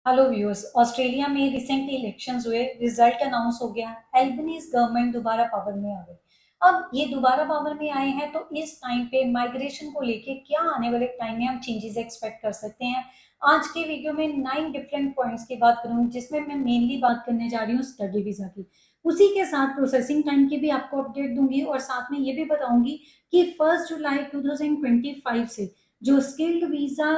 Hello viewers. Australia में recently elections हुए, result announce हो गया। एल्बनीज गवर्नमेंट दोबारा पावर में आ गई। अब ये दोबारा पावर में आए हैं तो इस टाइम पे माइग्रेशन को लेके क्या आने वाले टाइम में हम चेंजेस एक्सपेक्ट कर सकते हैं। आज के वीडियो में 9 डिफरेंट पॉइंट्स की बात करूंगी, जिसमें मैं मेनली बात करने जा रही हूँ स्टडी वीजा की। उसी के साथ प्रोसेसिंग टाइम की भी आपको अपडेट दूंगी और साथ में ये भी बताऊंगी कि 1 जुलाई 2025 से जो स्किल्ड वीजा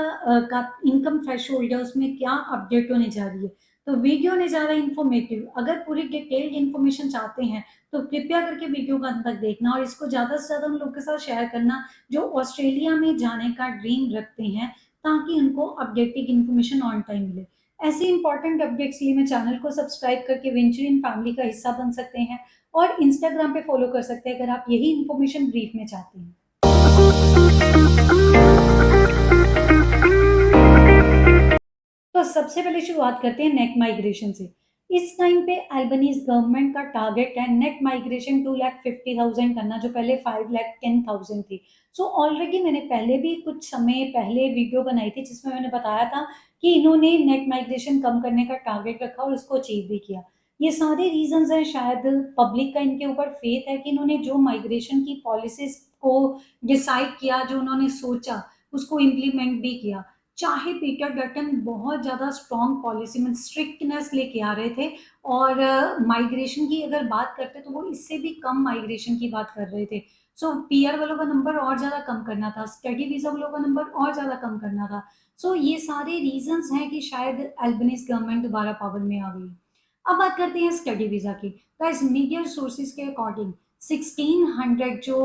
का इनकम थ्रेशोल्ड है उसमें क्या अपडेट होने जा रही है। तो वीडियो होने जा रहा है इन्फॉर्मेटिव। अगर पूरी डिटेल्ड इन्फॉर्मेशन चाहते हैं तो कृपया करके वीडियो का अंत तक देखना और इसको ज्यादा से ज्यादा उन लोग के साथ शेयर करना जो ऑस्ट्रेलिया में जाने का ड्रीम रखते हैं, ताकि उनको अपडेटेड इन्फॉर्मेशन ऑन टाइम मिले। ऐसे इंपॉर्टेंट अपडेट्स के लिए मैं चैनल को सब्सक्राइब करके वेंचुरियन फैमिली का हिस्सा बन सकते हैं और इंस्टाग्राम पे फॉलो कर सकते हैं अगर आप यही इन्फॉर्मेशन ब्रीफ में चाहते हैं। तो सबसे पहले शुरुआत करते हैं नेट माइग्रेशन से। इस टाइम पे अल्बनीज गवर्नमेंट का टारगेट है नेट माइग्रेशन 2,50,000 करना, जो पहले 5,10,000 थी। सो ऑलरेडी मैंने पहले भी कुछ समय पहले वीडियो बनाई थी जिसमें मैंने बताया था कि इन्होंने नेट माइग्रेशन कम करने का टारगेट रखा और उसको अचीव भी किया। ये सारे रीजंस हैं, शायद पब्लिक का इनके ऊपर फेथ है कि इन्होंने जो माइग्रेशन की पॉलिसीज को डिसाइड किया, जो उन्होंने सोचा उसको इम्प्लीमेंट भी किया। चाहे पीटर डटन बहुत ज़्यादा स्ट्रॉन्ग पॉलिसी में स्ट्रिक्टनेस लेके आ रहे थे और माइग्रेशन की अगर बात करते तो वो इससे भी कम माइग्रेशन की बात कर रहे थे। सो पीआर वालों का नंबर और ज़्यादा कम करना था, स्टडी वीज़ा वालों का नंबर और ज़्यादा कम करना था। सो ये सारे रीजंस हैं कि शायद अल्बनीज गवर्नमेंट दोबारा पावर में आ गई। अब बात करते हैं स्टडी वीज़ा की। गाइस, मीडिया सोर्सेज के अकॉर्डिंग 1600 जो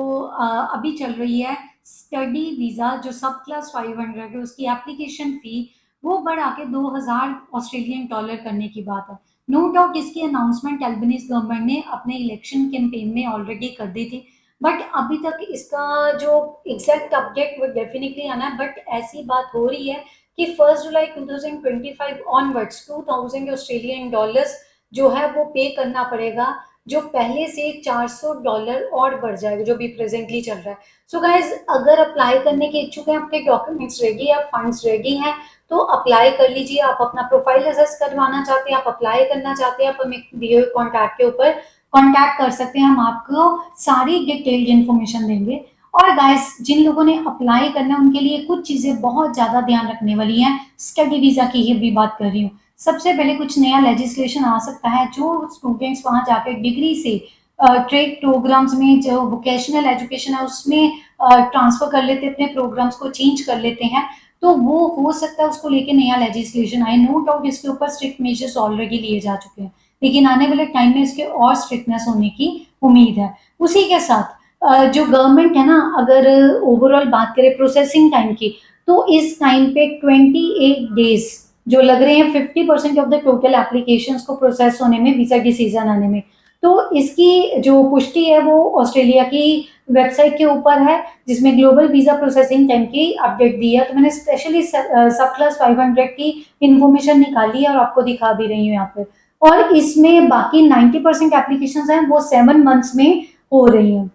अभी चल रही है स्टडी वीजा, जो सब क्लास 500 है, उसकी एप्लीकेशन फी वो बढ़ा के 2000 ऑस्ट्रेलियन डॉलर करने की बात है। नो डाउट इसकी अनाउंसमेंट अल्बनीज गवर्नमेंट ने अपने इलेक्शन कैंपेन में ऑलरेडी कर दी थी, बट अभी तक इसका जो एग्जैक्ट अपडेट वो डेफिनेटली आना है। बट ऐसी बात हो रही है कि 1 जुलाई 2025 ऑनवर्ड्स 2000 ऑस्ट्रेलियन डॉलर्स जो है वो पे करना पड़ेगा, जो पहले से $400 और बढ़ जाएगा जो भी प्रेजेंटली चल रहा है। सो गाइज, अगर अप्लाई करने के इच्छुक हैं, आपके डॉक्यूमेंट्स रेडी है, फंड्स रेडी हैं, तो अप्लाई कर लीजिए। आप अपना प्रोफाइल असेस करवाना चाहते हैं, आप अप्लाई करना चाहते हैं, आप हमें दिए हुए कॉन्टैक्ट के ऊपर कॉन्टैक्ट कर सकते हैं। हम आपको सारी डिटेल्ड इन्फॉर्मेशन देंगे। और गाइस, जिन लोगों ने अप्लाई करना है उनके लिए कुछ चीजें बहुत ज्यादा ध्यान रखने वाली हैं। स्टडी वीजा की ही भी बात कर रही हूँ। सबसे पहले कुछ नया लेजिस्लेशन आ सकता है, जो स्टूडेंट्स वहां जाकर डिग्री से ट्रेड प्रोग्राम्स में, जो वोकेशनल एजुकेशन है उसमें ट्रांसफर कर लेते, अपने प्रोग्राम्स को चेंज कर लेते हैं, तो वो हो सकता है उसको लेके नया लेजिस्लेशन आए। नो डाउट इसके ऊपर स्ट्रिक्ट मेजर्स ऑलरेडी लिए जा चुके हैं, लेकिन आने वाले टाइम में इसके और स्ट्रिक्टनेस होने की उम्मीद है। उसी के साथ जो गवर्नमेंट है ना, अगर ओवरऑल बात करें प्रोसेसिंग टाइम की, तो इस टाइम पे 28 डेज जो लग रहे हैं 50% ऑफ द टोटल एप्लीकेशंस को प्रोसेस होने में, वीजा डिसीजन आने में। तो इसकी जो पुष्टि है वो ऑस्ट्रेलिया की वेबसाइट के ऊपर है, जिसमें ग्लोबल वीजा प्रोसेसिंग टाइम की अपडेट दी है। तो मैंने स्पेशली सब क्लास 500 की इंफॉर्मेशन निकाली है और आपको दिखा भी रही हूँ यहाँ पे। और इसमें बाकी 90% एप्लीकेशन हैं वो 7 मंथ्स में हो रही हैं।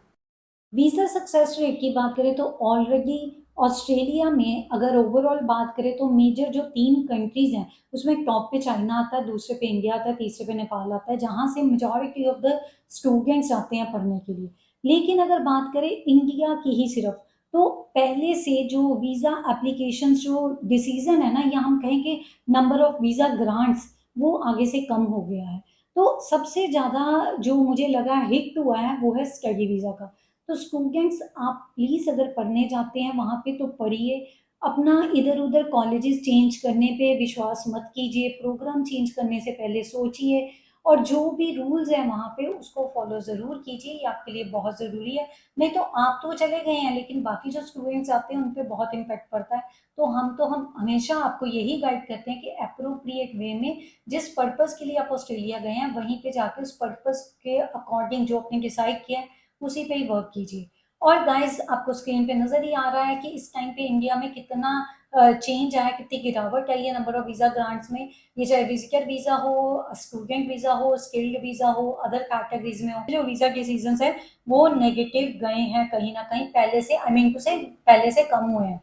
वीजा सक्सेस रेट की बात करें तो ऑलरेडी ऑस्ट्रेलिया में अगर ओवरऑल बात करें तो मेजर जो 3 कंट्रीज हैं उसमें टॉप पे चाइना आता है, दूसरे पे इंडिया आता है, तीसरे पे नेपाल आता है, जहां से मेजॉरिटी ऑफ द स्टूडेंट्स आते हैं पढ़ने के लिए। लेकिन अगर बात करें इंडिया की ही सिर्फ, तो पहले से जो वीजा एप्लीकेशन जो डिसीजन है ना, या हम कहेंगे नंबर ऑफ वीजा ग्रांट्स, वो आगे से कम हो गया है। तो सबसे ज्यादा जो मुझे लगा हिट हुआ है वो है स्टडी वीजा का। तो स्टूडेंट्स, आप प्लीज अगर पढ़ने जाते हैं वहां पे तो पढ़िए। अपना इधर उधर कॉलेजेस चेंज करने पे विश्वास मत कीजिए, प्रोग्राम चेंज करने से पहले सोचिए, और जो भी रूल्स है वहां पे उसको फॉलो जरूर कीजिए, ये आपके लिए बहुत जरूरी है। नहीं तो आप तो चले गए हैं लेकिन बाकी जो स्टूडेंट्स आते हैं उन पे बहुत इम्पैक्ट पड़ता है। तो हम हमेशा आपको यही गाइड करते हैं कि अप्रोप्रिएट वे में जिस पर्पस के लिए आप ऑस्ट्रेलिया गए हैं वहीं पे जाके उस पर्पस के अकॉर्डिंग जो आपने डिसाइड किया है उसी पे ही वर्क कीजिए। और गाइस, आपको स्क्रीन पे नजर ही आ रहा है कि इस टाइम पे इंडिया में कितना चेंज आया, कितनी गिरावट आई है नंबर ऑफ वीजा ग्रांट्स में। ये चाहे विजिटर वीजा हो, स्टूडेंट वीजा हो, स्किल्ड वीजा हो, अदर कैटेगरीज में हो, जो वीजा डिसीजन है वो नेगेटिव गए हैं कहीं ना कहीं, पहले से आई मीन टू से पहले से कम हुए हैं।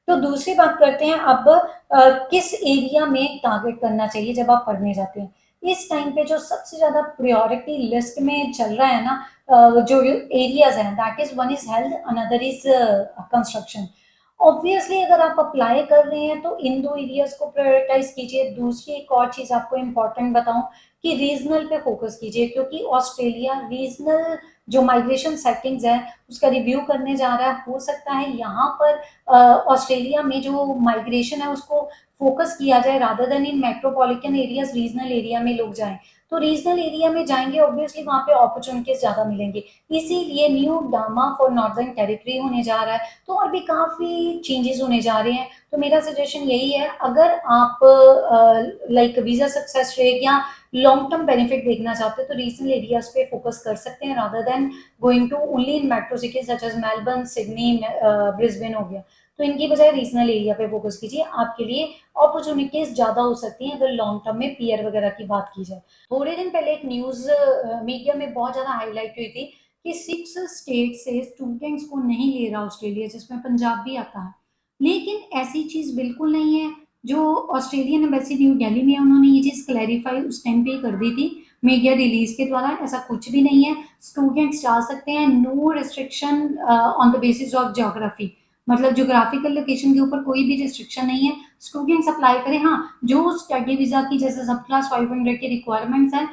तो दूसरी बात करते हैं अब किस एरिया में टारगेट करना चाहिए जब आप पढ़ने जाते हैं। इस टाइम पे जो सबसे ज़्यादा प्रायोरिटी लिस्ट में चल रहा है ना, जो एरियाज़ हैं, that is one is health, another is construction. Obviously अगर आप अप्लाई कर रहे हैं तो इन 2 एरियाज़ को प्रायोरिटाइज़ कीजिए। दूसरी एक और चीज़ आपको इम्पोर्टेंट बताऊँ कि रीजनल पे फोकस कीजिए, क्योंकि ऑस्ट्रेलिया रीजनल जो माइग्रेशन सेटिंग्स है उसका रिव्यू करने जा रहा है। हो सकता है यहाँ पर ऑस्ट्रेलिया में जो माइग्रेशन है उसको फोकस किया जाए rather then in metropolitan areas, regional area में लोग जाएं। तो रीजनल एरिया में जाएंगे ऑब्वियसली वहां पे अपॉर्चुनिटीज ज्यादा मिलेंगे। इसीलिए न्यू डामा फॉर नॉर्दर्न टेरिटरी होने जा रहा है, तो और भी काफी चेंजेस होने जा रहे हैं। तो मेरा सजेशन यही है, अगर आप लाइक वीजा सक्सेस रेट या लॉन्ग टर्म बेनिफिट देखना चाहते हो तो रीजनल एरियाज पे फोकस कर सकते हैं rather than going to only in metro cities such as Melbourne, Sydney, Brisbane हो गया। तो इनकी बजाय रीजनल एरिया पे फोकस कीजिए, आपके लिए अपॉर्चुनिटीज ज्यादा हो सकती हैं अगर लॉन्ग टर्म में पीआर वगैरह की बात की जाए। थोड़े दिन पहले एक न्यूज मीडिया में बहुत ज्यादा हाईलाइट हुई थी कि 6 स्टेट से स्टूडेंट्स को नहीं ले रहा ऑस्ट्रेलिया, जिसमें पंजाब भी आता है। लेकिन ऐसी चीज बिल्कुल नहीं है। जो ऑस्ट्रेलियन एम्बेसी न्यू दिल्ली में है, उन्होंने ये चीज क्लैरिफाई उस टाइम पे ही कर दी थी मीडिया रिलीज के द्वारा। ऐसा कुछ भी नहीं है, स्टूडेंट्स जा सकते हैं, no restriction on the basis of geography. मतलब ज्योग्राफिकल लोकेशन के ऊपर कोई भी रिस्ट्रिक्शन नहीं है, स्टूडेंट्स अप्लाई करें। हाँ, जो स्टडी वीजा की जैसे सब क्लास 500 की रिक्वायरमेंट्स हैं,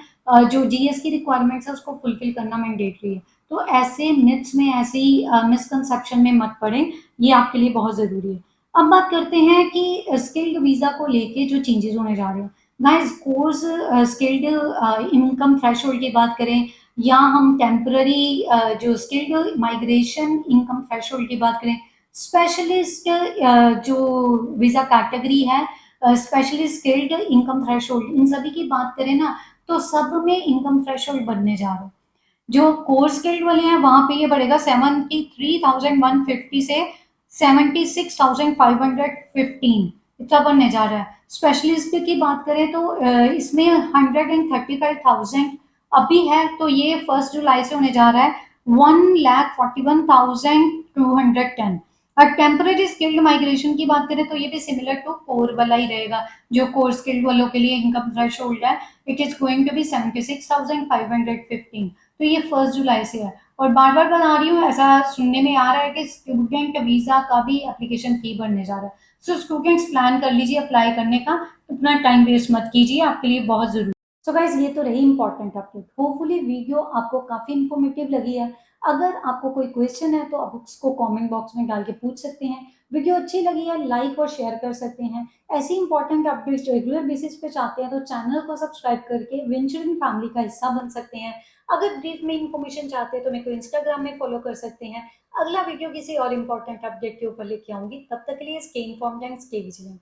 जो जीएस की रिक्वायरमेंट्स है उसको फुलफिल करना मैंडेटरी है। तो ऐसे मिथ्स में, ऐसी मिसकंसेप्शन में मत पड़े, ये आपके लिए बहुत जरूरी है। अब बात करते हैं कि स्किल्ड वीजा को लेके जो चेंजेस होने जा रहे हैं। Guys, course skilled income threshold की बात करें या हम टेम्पररी जो स्किल्ड माइग्रेशन इनकम थ्रेशोल्ड की बात करें, स्पेशलिस्ट जो वीजा कैटेगरी है, स्पेशलिस्ट स्किल्ड इनकम थ्रेशोल्ड, इन सभी की बात करें ना, तो सब में इनकम थ्रेशोल्ड बढ़ने जा रहे हैं। जो कोर्स स्किल्ड वाले हैं वहां पे ये बढ़ेगा 73,150 से 76,515, इतना बनने जा रहा है। स्पेशलिस्ट की बात करें तो इसमें 135,000 अभी है, तो ये 1 जुलाई से होने जा रहा है 1,41,210। और टेम्पररी स्किल्ड माइग्रेशन की बात करें तो ये भी सिमिलर टू कोर वाला ही रहेगा। जो कोर स्किल्ड वालों के लिए इनकम थ्रेशोल्ड है, it is going to be 76,515। तो ये 1 जुलाई से है। और बार बार बता रही हूँ, ऐसा सुनने में आ रहा है कि स्टूडेंट वीजा का भी एप्लीकेशन फी बढ़ने जा रहा है। सो स्टूडेंट्स प्लान कर लीजिए अप्लाई करने का, अपना टाइम वेस्ट मत कीजिए, आपके लिए बहुत जरूरी। सो गाइज, ये तो रही इंपॉर्टेंट अपडेट। होपफुली वीडियो आपको काफी इंफॉर्मेटिव लगी है। अगर आपको कोई क्वेश्चन है तो आप उसको कमेंट बॉक्स में डाल के पूछ सकते हैं। वीडियो अच्छी लगी है लाइक और शेयर कर सकते हैं। ऐसी इंपॉर्टेंट अपडेट्स रेगुलर बेसिस पे चाहते हैं तो चैनल को सब्सक्राइब करके वेंचरिंग फैमिली का हिस्सा बन सकते हैं। अगर ब्रीफ में इंफॉर्मेशन चाहते हैं तो मेरे को इंस्टाग्राम में फॉलो कर सकते हैं। अगला वीडियो किसी और इंपॉर्टेंट अपडेट के ऊपर लेके आऊंगी, तब तक के लिए stay informed and stay vigilant.